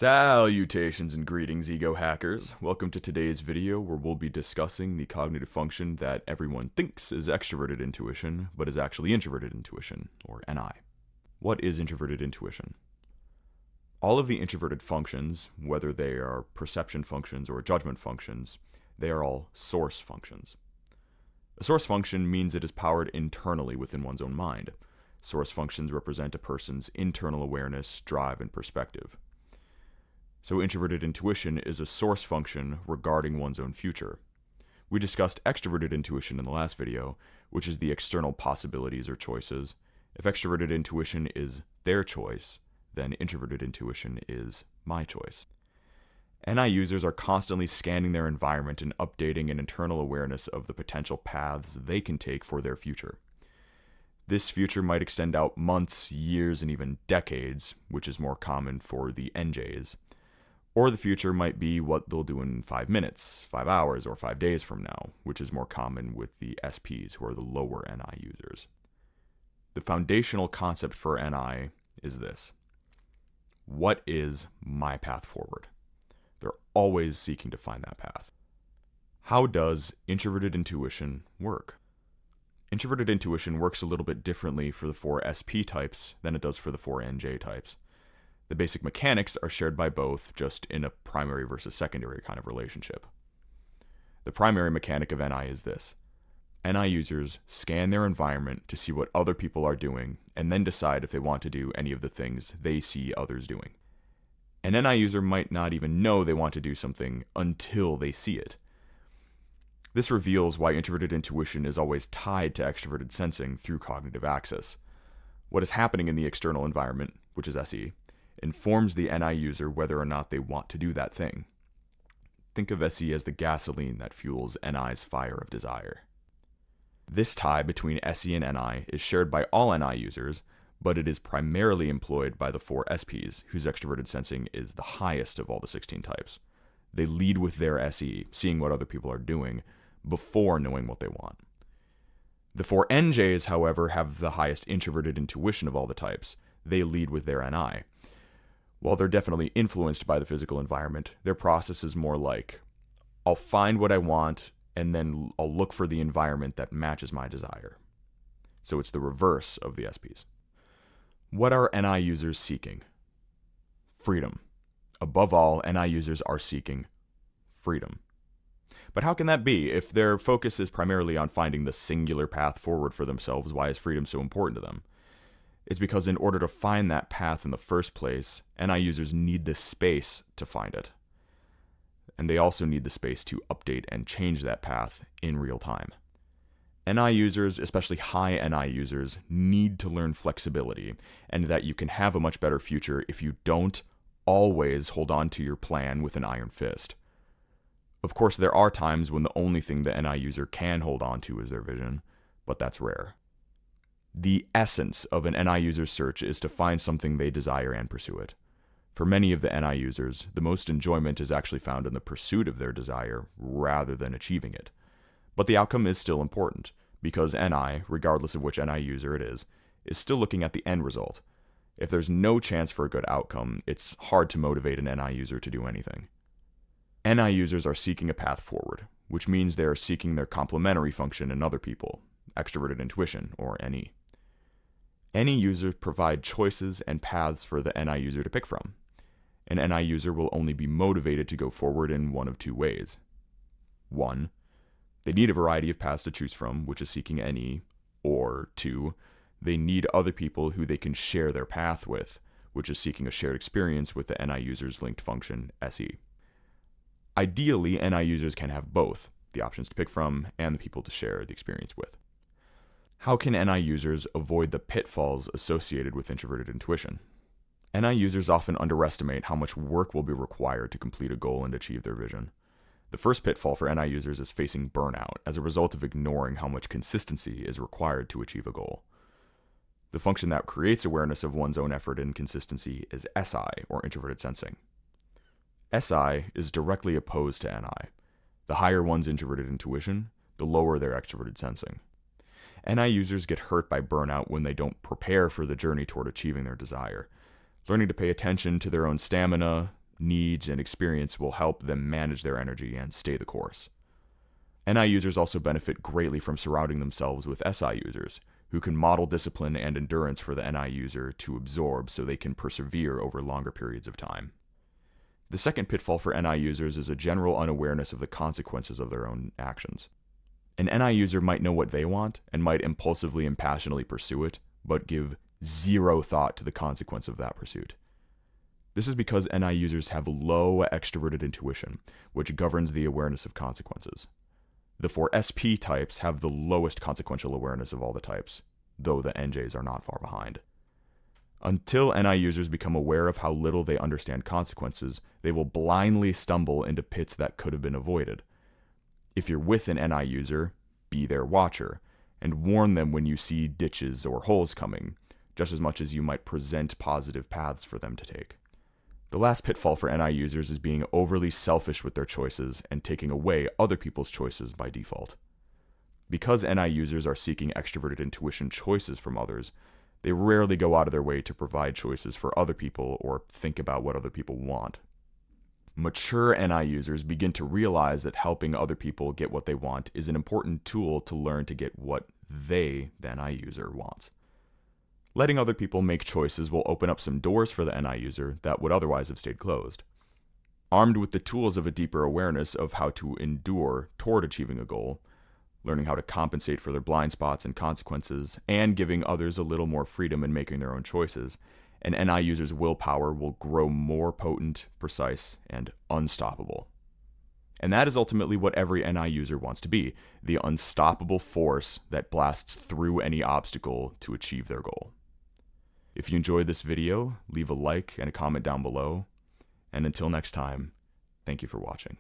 Salutations and greetings, EgoHackers. Welcome to today's video where we'll be discussing the cognitive function that everyone thinks is extroverted intuition, but is actually introverted intuition, or NI. What is introverted intuition? All of the introverted functions, whether they are perception functions or judgment functions, they are all source functions. A source function means it is powered internally within one's own mind. Source functions represent a person's internal awareness, drive, and perspective. So introverted intuition is a source function regarding one's own future. We discussed extroverted intuition in the last video, which is the external possibilities or choices. If extroverted intuition is their choice, then introverted intuition is my choice. NI users are constantly scanning their environment and updating an internal awareness of the potential paths they can take for their future. This future might extend out months, years, and even decades, which is more common for the NJs. Or the future might be what they'll do in 5 minutes, 5 hours, or 5 days from now, which is more common with the SPs, who are the lower NI users. The foundational concept for NI is this: what is my path forward? They're always seeking to find that path. How does introverted intuition work? Introverted intuition works a little bit differently for the 4 SP types than it does for the 4 NJ types. The basic mechanics are shared by both, just in a primary versus secondary kind of relationship. The primary mechanic of NI is this: NI users scan their environment to see what other people are doing, and then decide if they want to do any of the things they see others doing. An NI user might not even know they want to do something until they see it. This reveals why introverted intuition is always tied to extroverted sensing through cognitive axis. What is happening in the external environment, which is SE, informs the NI user whether or not they want to do that thing. Think of SE as the gasoline that fuels NI's fire of desire. This tie between SE and NI is shared by all NI users, but it is primarily employed by the 4 SPs, whose extroverted sensing is the highest of all the 16 types. They lead with their SE, seeing what other people are doing, before knowing what they want. The 4 NJs, however, have the highest introverted intuition of all the types. They lead with their NI. While they're definitely influenced by the physical environment, their process is more like, I'll find what I want, and then I'll look for the environment that matches my desire. So it's the reverse of the SPs. What are NI users seeking? Freedom. Above all, NI users are seeking freedom. But how can that be? If their focus is primarily on finding the singular path forward for themselves, why is freedom so important to them? It's because in order to find that path in the first place, NI users need the space to find it. And they also need the space to update and change that path in real time. NI users, especially high NI users, need to learn flexibility, and that you can have a much better future if you don't always hold on to your plan with an iron fist. Of course, there are times when the only thing the NI user can hold on to is their vision, but that's rare. The essence of an NI user's search is to find something they desire and pursue it. For many of the NI users, the most enjoyment is actually found in the pursuit of their desire rather than achieving it. But the outcome is still important, because NI, regardless of which NI user it is still looking at the end result. If there's no chance for a good outcome, it's hard to motivate an NI user to do anything. NI users are seeking a path forward, which means they are seeking their complementary function in other people, extroverted intuition, or NE. NE users provide choices and paths for the NI user to pick from. An NI user will only be motivated to go forward in one of 2 ways. 1, they need a variety of paths to choose from, which is seeking NE, or 2, they need other people who they can share their path with, which is seeking a shared experience with the NI user's linked function, SE. Ideally, NI users can have both, the options to pick from and the people to share the experience with. How can NI users avoid the pitfalls associated with introverted intuition? NI users often underestimate how much work will be required to complete a goal and achieve their vision. The first pitfall for NI users is facing burnout as a result of ignoring how much consistency is required to achieve a goal. The function that creates awareness of one's own effort and consistency is SI, or introverted sensing. SI is directly opposed to NI. The higher one's introverted intuition, the lower their extroverted sensing. NI users get hurt by burnout when they don't prepare for the journey toward achieving their desire. Learning to pay attention to their own stamina, needs, and experience will help them manage their energy and stay the course. NI users also benefit greatly from surrounding themselves with SI users, who can model discipline and endurance for the NI user to absorb so they can persevere over longer periods of time. The second pitfall for NI users is a general unawareness of the consequences of their own actions. An NI user might know what they want and might impulsively and passionately pursue it, but give zero thought to the consequence of that pursuit. This is because NI users have low extroverted intuition, which governs the awareness of consequences. The 4 SP types have the lowest consequential awareness of all the types, though the NJs are not far behind. Until NI users become aware of how little they understand consequences, they will blindly stumble into pits that could have been avoided. If you're with an NI user, be their watcher, and warn them when you see ditches or holes coming, just as much as you might present positive paths for them to take. The last pitfall for NI users is being overly selfish with their choices and taking away other people's choices by default. Because NI users are seeking extroverted intuition choices from others, they rarely go out of their way to provide choices for other people or think about what other people want. Mature NI users begin to realize that helping other people get what they want is an important tool to learn to get what the NI user wants. Letting other people make choices will open up some doors for the NI user that would otherwise have stayed closed. Armed with the tools of a deeper awareness of how to endure toward achieving a goal, learning how to compensate for their blind spots and consequences, and giving others a little more freedom in making their own choices, an NI user's willpower will grow more potent, precise, and unstoppable. And that is ultimately what every NI user wants to be, the unstoppable force that blasts through any obstacle to achieve their goal. If you enjoyed this video, leave a like and a comment down below. And until next time, thank you for watching.